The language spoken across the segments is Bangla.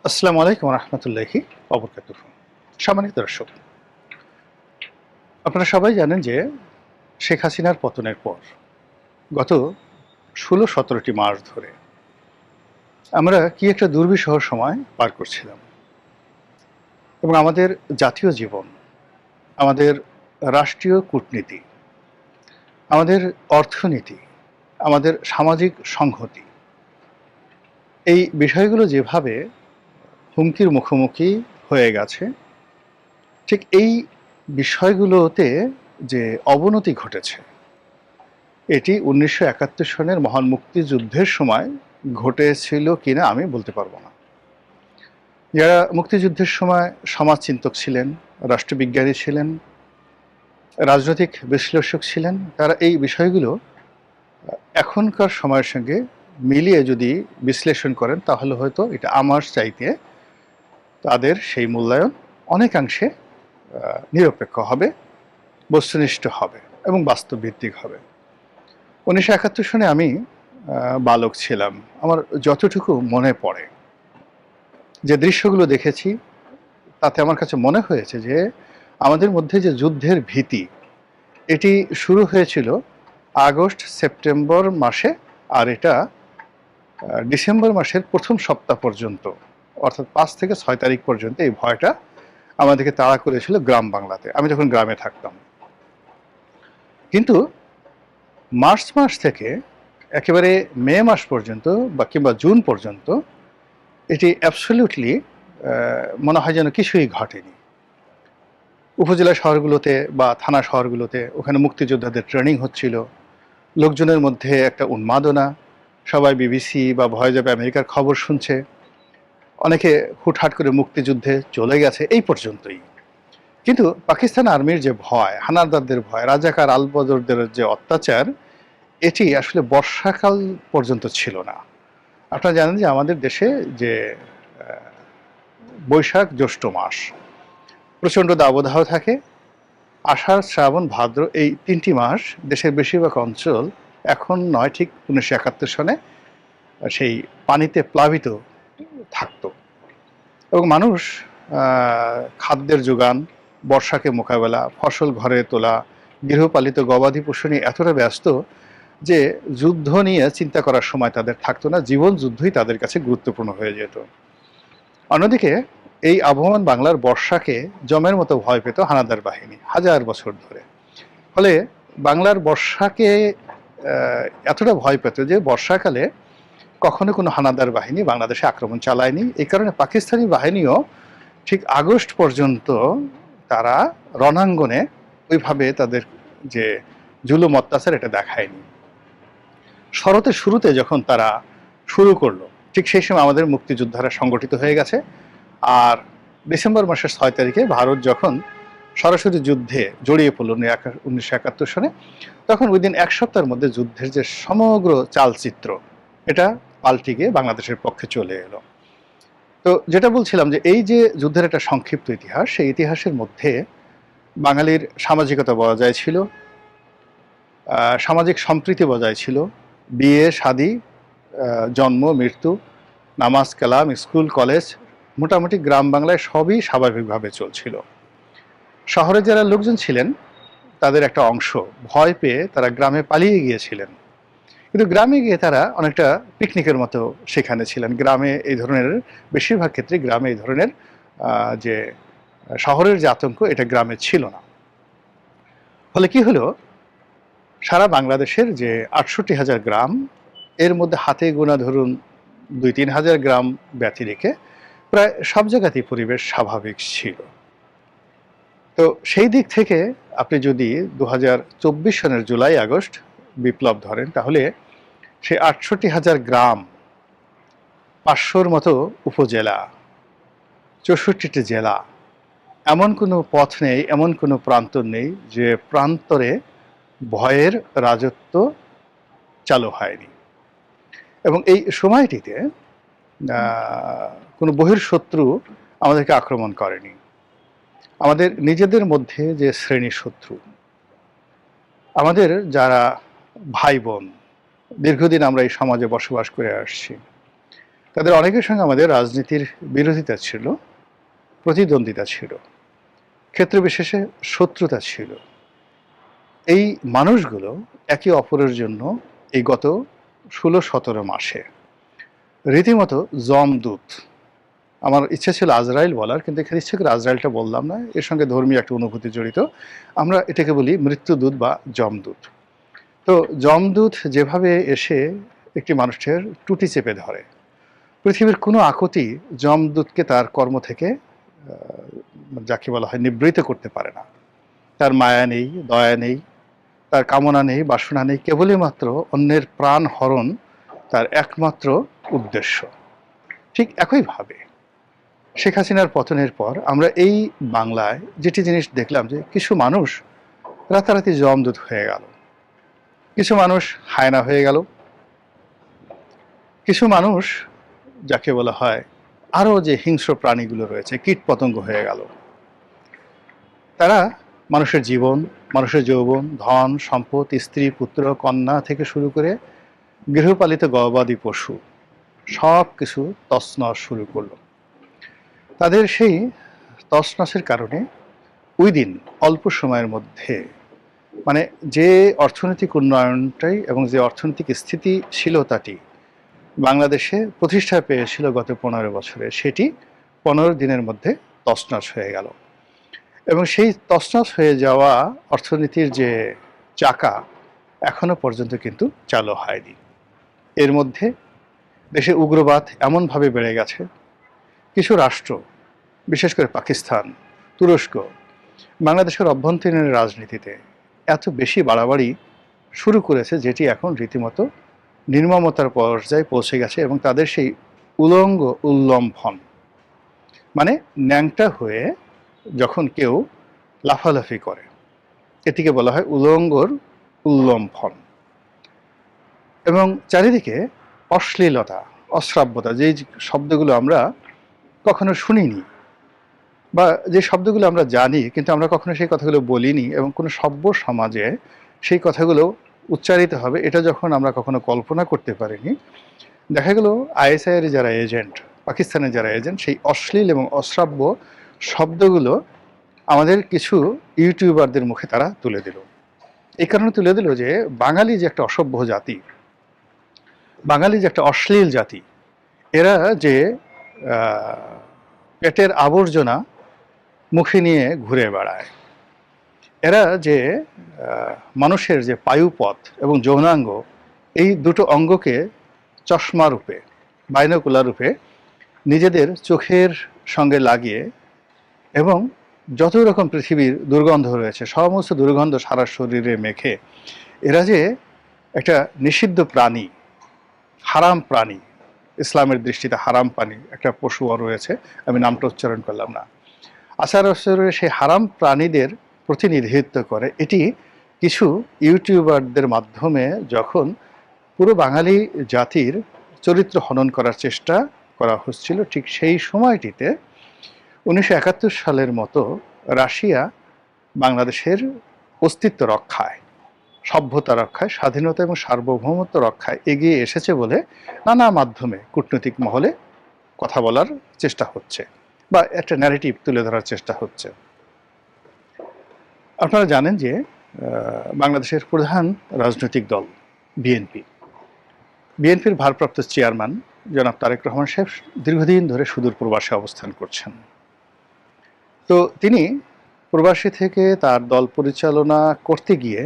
আসসালামু আলাইকুম রহমতুল্লাহি ওবরকাতুহু। সম্মানিত দর্শক, আপনারা সবাই জানেন যে শেখ হাসিনার পতনের পর গত ১৬-১৭টি মাস ধরে আমরা কি একটা দুর্বিষহ সময় পার করছিলাম এবং আমাদের জাতীয় জীবন, আমাদের রাষ্ট্রীয় কূটনীতি, আমাদের অর্থনীতি, আমাদের সামাজিক সংহতি, এই বিষয়গুলো যেভাবে হুমকির মুখোমুখি হয়ে গেছে, ঠিক এই বিষয়গুলোতে যে অবনতি ঘটেছে এটি ১৯৭১ সনের মহান মুক্তিযুদ্ধের সময় ঘটেছিল কিনা আমি বলতে পারবো না। যারা মুক্তিযুদ্ধের সময় সমাজচিন্তক ছিলেন, রাষ্ট্রবিজ্ঞানী ছিলেন, রাজনৈতিক বিশ্লেষক ছিলেন, তারা এই বিষয়গুলো এখনকার সময়ের সঙ্গে মিলিয়ে যদি বিশ্লেষণ করেন তাহলে হয়তো এটা আমার চাইতে তাদের সেই মূল্যায়ন অনেকাংশে নিরপেক্ষ হবে, বস্তুনিষ্ঠ হবে এবং বাস্তবভিত্তিক হবে। ১৯৭১ সনে আমি বালক ছিলাম। আমার যতটুকু মনে পড়ে, যে দৃশ্যগুলো দেখেছি, তাতে আমার কাছে মনে হয়েছে যে আমাদের মধ্যে যে যুদ্ধের ভীতি, এটি শুরু হয়েছিল আগস্ট সেপ্টেম্বর মাসে, আর এটা ডিসেম্বর মাসের প্রথম সপ্তাহ পর্যন্ত, অর্থাৎ ৫ থেকে ৬ তারিখ পর্যন্ত এই ভয়টা আমাদেরকে তাড়া করেছিল গ্রাম বাংলাতে, আমি যখন গ্রামে থাকতাম। কিন্তু মার্চ মাস থেকে একেবারে মে মাস পর্যন্ত বা কিংবা জুন পর্যন্ত এটি অ্যাবসলিউটলি মনে হয় যেন কিছুই ঘটেনি। উপজেলা শহরগুলোতে বা থানা শহরগুলোতে ওখানে মুক্তিযোদ্ধাদের ট্রেনিং হচ্ছিল, লোকজনের মধ্যে একটা উন্মাদনা, সবাই বিবিসি বা ভয়েস অফ আমেরিকার খবর শুনছে, অনেকে হুটহাট করে মুক্তিযুদ্ধে চলে গেছে, এই পর্যন্তই। কিন্তু পাকিস্তান আর্মির যে ভয়, হানাদারদের ভয়, রাজাকার আলবদরদের যে অত্যাচার, এটি আসলে বর্ষাকাল পর্যন্ত ছিল না। আপনারা জানেন যে আমাদের দেশে যে বৈশাখ জ্যৈষ্ঠ মাস প্রচণ্ড দাবদাহ থাকে, আষাঢ় শ্রাবণ ভাদ্র এই ৩টি মাস দেশের বেশিরভাগ অঞ্চল এখন নয়, ঠিক ১৯৭১ সনে সেই পানিতে প্লাবিত থাকতো এবং মানুষ খাদ্যের যোগান, বর্ষাকে মোকাবেলা, ফসল ঘরে তোলা, গৃহপালিত গবাদি পশু নিয়ে এতটা ব্যস্ত যে যুদ্ধ নিয়ে চিন্তা করার সময় তাদের থাকতো না। জীবন যুদ্ধই তাদের কাছে গুরুত্বপূর্ণ হয়ে যেত। অন্যদিকে এই আবহমান বাংলার বর্ষাকে জমের মতো ভয় পেত হানাদার বাহিনী হাজার বছর ধরে। ফলে বাংলার বর্ষাকে এতটা ভয় পেত যে বর্ষাকালে কখনো কোনো হানাদার বাহিনী বাংলাদেশে আক্রমণ চালায়নি। এই কারণে পাকিস্তানি বাহিনীও ঠিক আগস্ট পর্যন্ত তারা রণাঙ্গনে ওইভাবে তাদের যে জুলুম অত্যাচার এটা দেখায়নি। শরতের শুরুতে যখন তারা শুরু করলো, ঠিক সেই সময় আমাদের মুক্তিযোদ্ধারা সংগঠিত হয়ে গেছে। আর ডিসেম্বর মাসের ৬ তারিখে ভারত যখন সরাসরি যুদ্ধে জড়িয়ে পড়ল ১৯৭১ সনে, তখন ওই দিন এক সপ্তাহের মধ্যে যুদ্ধের যে সমগ্র চালচিত্র, এটা পাল্টে গিয়ে বাংলাদেশের পক্ষে চলে এলো। তো যেটা বলছিলাম যে এই যে যুদ্ধের একটা সংক্ষিপ্ত ইতিহাস, সেই ইতিহাসের মধ্যে বাঙালির সামাজিকতা বজায় ছিল, সামাজিক সম্প্রীতি বজায় ছিল, বিয়ে শাদী, জন্ম মৃত্যু, নামাজ কালাম, স্কুল কলেজ, মোটামুটি গ্রাম বাংলায় সবই স্বাভাবিকভাবে চলছিল। শহরে যারা লোকজন ছিলেন তাদের একটা অংশ ভয় পেয়ে তারা গ্রামে পালিয়ে গিয়েছিলেন, কিন্তু গ্রামে গিয়ে তারা অনেকটা পিকনিকের মতো সেখানে ছিলেন। গ্রামে এই ধরনের, বেশিরভাগ ক্ষেত্রে গ্রামে এই ধরনের যে শহরের যে আতঙ্ক, এটা গ্রামে ছিল না। ফলে কি হলো, সারা বাংলাদেশের যে ৬৮,০০০ গ্রাম, এর মধ্যে হাতে গোনা ধরুন ২-৩ হাজার গ্রাম ব্যতি রেখে প্রায় সব জায়গাতেই পরিবেশ স্বাভাবিক ছিল। তো সেই দিক থেকে আপনি যদি ২০২৪ সনের জুলাই আগস্ট বিপ্লব ধরেন, তাহলে সেই ৬৮,০০০ গ্রাম, ৫০০-র মতো উপজেলা, ৬৪টি জেলা, এমন কোনো পথ নেই, এমন কোনো প্রান্তর নেই যে প্রান্তরে ভয়ের রাজত্ব চালু হয়নি। এবং এই সময়টিতে কোনো বহির্শত্রু আমাদেরকে আক্রমণ করেনি। আমাদের নিজেদের মধ্যে যে শ্রেণী শত্রু, আমাদের যারা ভাই বোন, দীর্ঘদিন আমরা এই সমাজে বসবাস করে আসছি, তাদের অনেকের সঙ্গে আমাদের রাজনীতির বিরোধিতা ছিল, প্রতিদ্বন্দ্বিতা ছিল, ক্ষেত্র বিশেষে শত্রুতা ছিল। এই মানুষগুলো একে অপরের জন্য এই গত 16-17 মাসে রীতিমতো জমদূত, আমার ইচ্ছে ছিল আজরাইল বলার, কিন্তু এখানে ইচ্ছে করে আজরাইলটা বললাম না, এর সঙ্গে ধর্মীয় একটা অনুভূতি জড়িত। আমরা এটাকে বলি মৃত্যুদূত বা যমদূত। তো যমদূত যেভাবে এসে একটি মানুষের টুটি চেপে ধরে, পৃথিবীর কোনো আকুতি যমদূতকে তার কর্ম থেকে যাকে বলা হয় নিবৃত করতে পারে না। তার মায়া নেই, দয়া নেই, তার কামনা নেই, বাসনা নেই, কেবলই মাত্র অন্যের প্রাণ হরণ তার একমাত্র উদ্দেশ্য। ঠিক একইভাবে শেখ হাসিনার পতনের পর আমরা এই বাংলায় যেটি জিনিস দেখলাম, যে কিছু মানুষ রাতারাতি যমদূত হয়ে গেল, কিছু মানুষ হায়না হয়ে গেল, কিছু মানুষ যাকে বলা হয় আরও যে হিংস্র প্রাণীগুলো রয়েছে কীট পতঙ্গ হয়ে গেল। তারা মানুষের জীবন, মানুষের যৌবন, ধন সম্পদ, স্ত্রী পুত্র কন্যা থেকে শুরু করে গৃহপালিত গবাদি পশু সব কিছু তছনছ শুরু করলো। তাদের সেই তছনছের কারণে ওই দিন অল্প সময়ের মধ্যে, মানে যে অর্থনৈতিক উন্নয়নটাই এবং যে অর্থনৈতিক স্থিতিশীলতাটি বাংলাদেশে প্রতিষ্ঠা পেয়েছিল গত 15 বছরে, সেটি 15 দিনের মধ্যে তছনছ হয়ে গেল। এবং সেই তছনছ হয়ে যাওয়া অর্থনীতির যে চাকা এখনো পর্যন্ত কিন্তু চালু হয়নি। এর মধ্যে দেশে উগ্রবাদ এমনভাবে বেড়ে গেছে, কিছু রাষ্ট্র বিশেষ করে পাকিস্তান, তুরস্ক বাংলাদেশের অভ্যন্তরীণ রাজনীতিতে এত বেশি বাড়াবাড়ি শুরু করেছে, যেটি এখন রীতিমতো নির্মমতার পর্যায়ে পৌঁছে গেছে। এবং তাদের সেই উলঙ্গ উল্লম্ফন, মানে ন্যাংটা হয়ে যখন কেউ লাফালাফি করে, এটিকে বলা হয় উলঙ্গর উল্লম্ফন। এবং চারিদিকে অশ্লীলতা, অশ্রাব্যতা, যেই শব্দগুলো আমরা কখনো শুনিনি বা যে শব্দগুলো আমরা জানি কিন্তু আমরা কখনো সেই কথাগুলো বলিনি, এবং কোনো সভ্য সমাজে সেই কথাগুলো উচ্চারিত হবে এটা যখন আমরা কখনো কল্পনা করতে পারিনি, দেখা গেল আইএসআইয়ের যারা এজেন্ট, পাকিস্তানের যারা এজেন্ট, সেই অশ্লীল এবং অশ্রাব্য শব্দগুলো আমাদের কিছু ইউটিউবারদের মুখে তারা তুলে দিল। এই কারণে তুলে দিল যে বাঙালি যে একটা অসভ্য জাতি, বাঙালি যে একটা অশ্লীল জাতি, এরা যে পেটের আবর্জনা মুখে নিয়ে ঘুরে বেড়ায়, এরা যে মানুষের যে পায়ুপথ এবং যৌনাঙ্গ, এই দুটো অঙ্গকে চশমা রূপে, বাইনোকুলার রূপে নিজেদের চোখের সঙ্গে লাগিয়ে এবং যত রকম পৃথিবীর দুর্গন্ধ রয়েছে সমস্ত দুর্গন্ধ সারা শরীরে মেখে এরা যে একটা নিষিদ্ধ প্রাণী, হারাম প্রাণী, ইসলামের দৃষ্টিতে হারাম প্রাণী একটা পশুও রয়েছে, আমি নামটা উচ্চারণ করলাম না, আচার আচরণের সেই হারাম প্রাণীদের প্রতিনিধিত্ব করে। এটি কিছু ইউটিউবারদের মাধ্যমে যখন পুরো বাঙালি জাতির চরিত্র হনন করার চেষ্টা করা হচ্ছিল, ঠিক সেই সময়টিতে 1971 সালের মতো রাশিয়া বাংলাদেশের অস্তিত্ব রক্ষায়, সভ্যতা রক্ষায়, স্বাধীনতা এবং সার্বভৌমত্ব রক্ষায় এগিয়ে এসেছে বলে নানা মাধ্যমে কূটনৈতিক মহলে কথা বলার চেষ্টা হচ্ছে বা একটা ন্যারেটিভ তুলে ধরার চেষ্টা হচ্ছে। আপনারা জানেন যে বাংলাদেশের প্রধান রাজনৈতিক দল বিএনপি, বিএনপির ভারপ্রাপ্ত চেয়ারম্যান জনাব তারেক রহমান সাহেব দীর্ঘদিন ধরে সুদূর প্রবাসে অবস্থান করছেন। তো তিনি প্রবাসী থেকে তার দল পরিচালনা করতে গিয়ে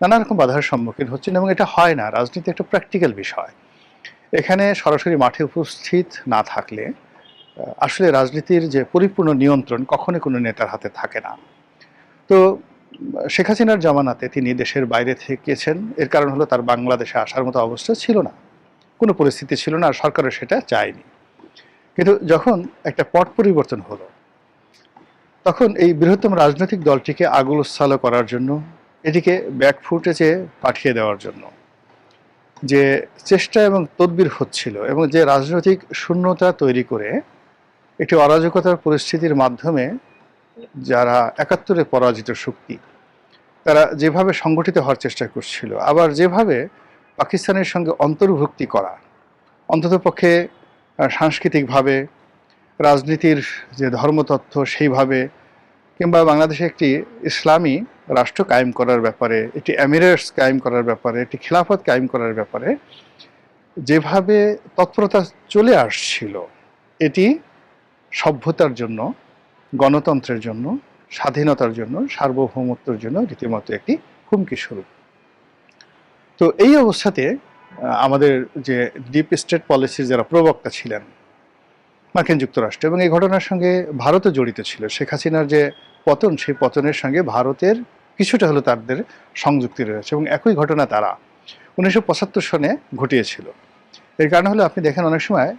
নানা রকম বাধার সম্মুখীন হচ্ছেন, এবং এটা হয় না, রাজনীতি একটা প্র্যাকটিক্যাল বিষয়। এখানে সরাসরি মাঠে উপস্থিত না থাকলে আসলে রাজনীতির যে পরিপূর্ণ নিয়ন্ত্রণ কখনোই কোনো নেতার হাতে থাকে না। তো শেখ হাসিনার জামানাতে তিনি দেশের বাইরে থেকেছেন, এর কারণ হলো তার বাংলাদেশে আসার মতো অবস্থা ছিল না, কোনো পরিস্থিতি ছিল না, আর সরকারও সেটা চায়নি। কিন্তু যখন একটা পট পরিবর্তন হলো, তখন এই বৃহত্তম রাজনৈতিক দলটিকে আগুলসালো করার জন্য, এটিকে ব্যাকফুটেজে পাঠিয়ে দেওয়ার জন্য যে চেষ্টা এবং তদবির হচ্ছিল, এবং যে রাজনৈতিক শূন্যতা তৈরি করে একটি অরাজকতার পরিস্থিতির মাধ্যমে যারা 71-এ পরাজিত শক্তি, তারা যেভাবে সংগঠিত হওয়ার চেষ্টা করছিল, আবার যেভাবে পাকিস্তানের সঙ্গে অন্তর্ভুক্তি করা, অন্ততপক্ষে সাংস্কৃতিকভাবে, রাজনীতির যে ধর্মতত্ত্ব সেইভাবে, কিংবা বাংলাদেশে একটি ইসলামী রাষ্ট্র কায়েম করার ব্যাপারে, একটি এমিরেটস কায়েম করার ব্যাপারে, একটি খিলাফত কায়েম করার ব্যাপারে যেভাবে তৎপরতা চলে আসছিল, এটি সভ্যতার জন্য, গণতন্ত্রের জন্য, স্বাধীনতার জন্য, সার্বভৌমত্বের জন্য রীতিমতো একটি হুমকি স্বরূপ। তো এই অবস্থাতে আমাদের যে ডিপ স্টেট পলিসির যারা প্রবক্তা ছিলেন মার্কিন যুক্তরাষ্ট্র, এবং এই ঘটনার সঙ্গে ভারতও জড়িত ছিল, শেখ হাসিনার যে পতন, সেই পতনের সঙ্গে ভারতের কিছুটা হলো তাদের সংযুক্তি রয়েছে, এবং একই ঘটনা তারা 1975 সনে ঘটিয়েছিল। এর কারণ হলো আপনি দেখেন অনেক সময়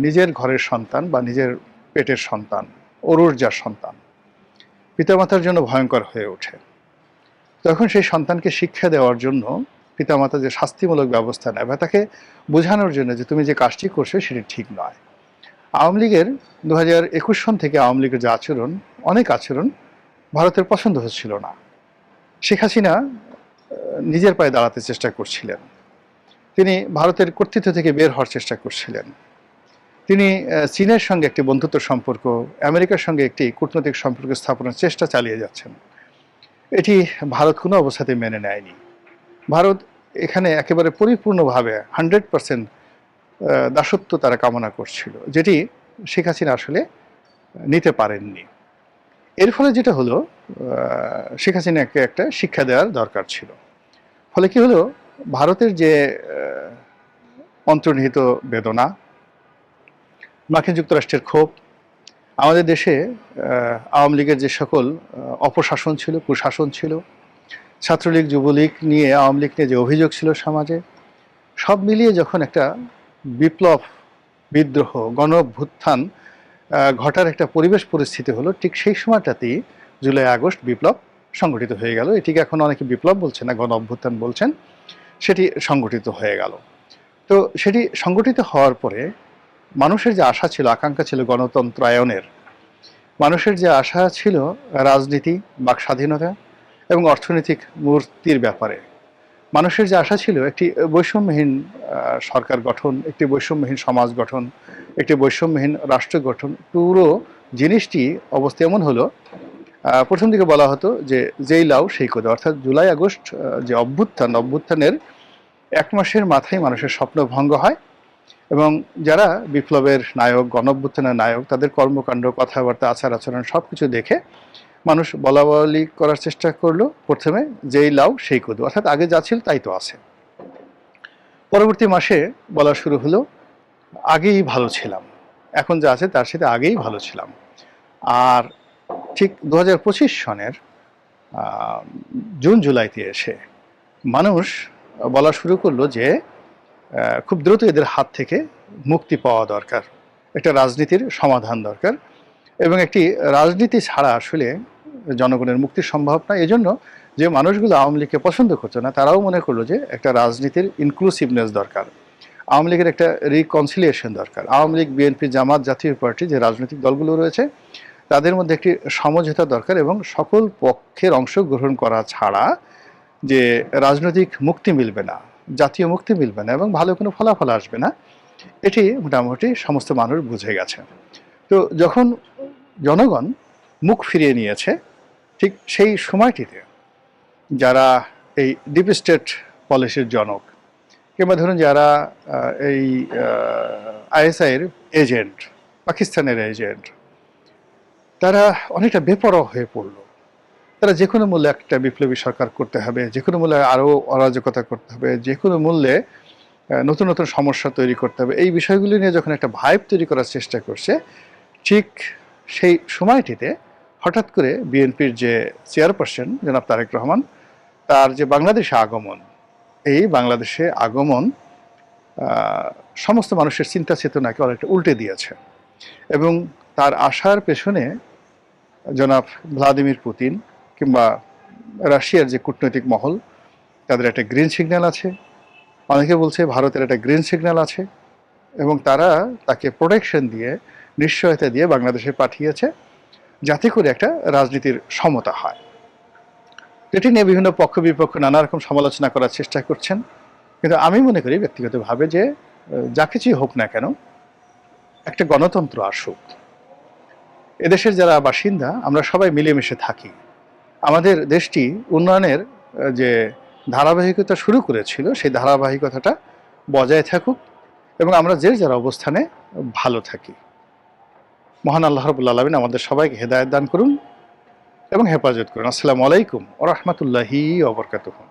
নিজের ঘরের সন্তান বা নিজের পেটের সন্তান, ওরুর সন্তান পিতামাতার জন্য ভয়ঙ্কর হয়ে ওঠে। তখন সেই সন্তানকে শিক্ষা দেওয়ার জন্য পিতামাতা যে শাস্তিমূলক ব্যবস্থা নেয় বা তাকে বোঝানোর জন্য যে তুমি যে কাজটি করছো সেটি ঠিক নয়। আওয়ামী লীগের 2021 সন থেকে আওয়ামী লীগের যে আচরণ, অনেক আচরণ ভারতের পছন্দ হচ্ছিল না। শেখ হাসিনা নিজের পায়ে দাঁড়াতে চেষ্টা করছিলেন, তিনি ভারতের কর্তৃত্ব থেকে বের হওয়ার চেষ্টা করছিলেন, তিনি চীনের সঙ্গে একটি বন্ধুত্ব সম্পর্ক, আমেরিকার সঙ্গে একটি কূটনৈতিক সম্পর্ক স্থাপনের চেষ্টা চালিয়ে যাচ্ছেন। এটি ভারত কোনো অবস্থাতেই মেনে নেয়নি। ভারত এখানে একেবারে পরিপূর্ণভাবে 100% দাসত্ব তারা কামনা করছিল, যেটি শেখ হাসিনা আসলে নিতে পারেননি। এর ফলে যেটা হলো, শেখ হাসিনাকে একটা শিক্ষা দেওয়ার দরকার ছিল। ফলে কি হলো, ভারতের যে অন্তর্নিহিত বেদনা, মার্কিন যুক্তরাষ্ট্রের ক্ষোভ, আমাদের দেশে আওয়ামী লীগের যে সকল অপশাসন ছিল, কুশাসন ছিল, ছাত্রলীগ যুবলীগ নিয়ে, আওয়ামী লীগ নিয়ে যে অভিযোগ ছিল সমাজে, সব মিলিয়ে যখন একটা বিপ্লব, বিদ্রোহ, গণ অভ্যুত্থান ঘটার একটা পরিবেশ পরিস্থিতি হলো, ঠিক সেই সময়টাতেই জুলাই আগস্ট বিপ্লব সংগঠিত হয়ে গেল। এটিকে এখন অনেকে বিপ্লব বলছে না, গণ অভ্যুত্থান বলছেন। সেটি সংগঠিত হয়ে গেল। তো সেটি সংগঠিত হওয়ার পরে মানুষের যে আশা ছিল, আকাঙ্ক্ষা ছিল গণতন্ত্রায়নের, মানুষের যে আশা ছিল রাজনীতি, বাক স্বাধীনতা এবং অর্থনৈতিক মুক্তির ব্যাপারে, মানুষের যে আশা ছিল একটি বৈষম্যহীন সরকার গঠন, একটি বৈষম্যহীন সমাজ গঠন, একটি বৈষম্যহীন রাষ্ট্র গঠন, পুরো জিনিসটি অবস্থা এমন হলো, প্রথম দিকে বলা হতো যে যেই লাউ সেই কোদো, অর্থাৎ জুলাই আগস্ট যে অভ্যুত্থানের 1 মাসের মাথায় মানুষের স্বপ্ন ভঙ্গ হয়, এবং যারা বিপ্লবের নায়ক, গণ অভ্যুত্থানের নায়ক, তাদের কর্মকাণ্ড, কথাবার্তা, আচার আচরণ সব কিছু দেখে মানুষ বলাবলি করার চেষ্টা করলো, প্রথমে যেই লাউ সেই কদু, অর্থাৎ আগে যা ছিল তাই তো আছে। পরবর্তী মাসে বলা শুরু হলো আগেই ভালো ছিলাম, এখন যা আছে তার সাথে আগেই ভালো ছিলাম। আর ঠিক 2025 সনের জুন জুলাইতে এসে মানুষ বলা শুরু করলো যে খুব দ্রুত এদের হাত থেকে মুক্তি পাওয়া দরকার, একটা রাজনীতির সমাধান দরকার, এবং একটি রাজনীতি ছাড়া আসলে জনগণের মুক্তি সম্ভব না। এজন্য যে মানুষগুলো আওয়ামী লীগকে পছন্দ করতো না, তারাও মনে করলো যে একটা রাজনীতির ইনক্লুসিভনেস দরকার, আওয়ামী লীগের একটা রিকনসিলিয়েশন দরকার। আওয়ামী লীগ, বিএনপি, জামাত, জাতীয় পার্টি যে রাজনৈতিক দলগুলো রয়েছে, তাদের মধ্যে একটি সমঝোতা দরকার, এবং সকল পক্ষের অংশগ্রহণ করা ছাড়া যে রাজনৈতিক মুক্তি মিলবে না, জাতীয় মুক্তি মিলবে না, এবং ভালো কোনো ফলাফল আসবে না, এটি মোটামুটি সমস্ত মানুষ বুঝে গেছে। তো যখন জনগণ মুখ ফিরিয়ে নিয়েছে, ঠিক সেই সময়টিতে যারা এই ডিপ স্টেট পলিসির জনক, কিংবা ধরুন যারা এই আইএসআইয়ের এজেন্ট, পাকিস্তানের এজেন্ট, তারা অনেকটা বেপরোয়া হয়ে পড়ল। তারা যে কোনো মূল্যে একটা বিপ্লবী সরকার করতে হবে, যে কোনো মূল্যে আরও অরাজকতা করতে হবে, যে কোনো মূল্যে নতুন নতুন সমস্যা তৈরি করতে হবে, এই বিষয়গুলি নিয়ে যখন একটা ভাইব তৈরি করার চেষ্টা করছে, ঠিক সেই সময়টিতে হঠাৎ করে বিএনপির যে চেয়ারপারসন জনাব তারেক রহমান, তার যে বাংলাদেশে আগমন, এই বাংলাদেশে আগমন সমস্ত মানুষের চিন্তা চেতনাকে অনেকটা উল্টে দিয়েছে। এবং তার আসার পেছনে জনাব ভ্লাদিমির পুতিন কিংবা রাশিয়ার যে কূটনৈতিক মহল, তাদের একটা গ্রিন সিগন্যাল আছে, অনেকে বলছে ভারতের একটা গ্রিন সিগন্যাল আছে, এবং তারা তাকে প্রোটেকশন দিয়ে, নিশ্চয়তা দিয়ে বাংলাদেশে পাঠিয়েছে, যাতে করে একটা রাজনীতির সমতা হয়। এটি নিয়ে বিভিন্ন পক্ষ বিপক্ষ নানা রকম সমালোচনা করার চেষ্টা করছেন, কিন্তু আমি মনে করি ব্যক্তিগতভাবে যে যা কিছুই হোক না কেন, একটা গণতন্ত্র আসুক। এদেশের যারা বাসিন্দা আমরা সবাই মিলেমিশে থাকি। আমাদের দেশটি উন্নয়নের যে ধারাবাহিকতা শুরু করেছিল সেই ধারাবাহিকতাটা বজায় থাকুক এবং আমরা যে যার অবস্থানে ভালো থাকি। মহান আল্লাহ রাব্বুল আলামিন আমাদের সবাইকে হেদায়েত দান করুন এবং হেফাজত করুন। আসসালামু আলাইকুম ওয়া রাহমাতুল্লাহি ওয়া বারাকাতুহু।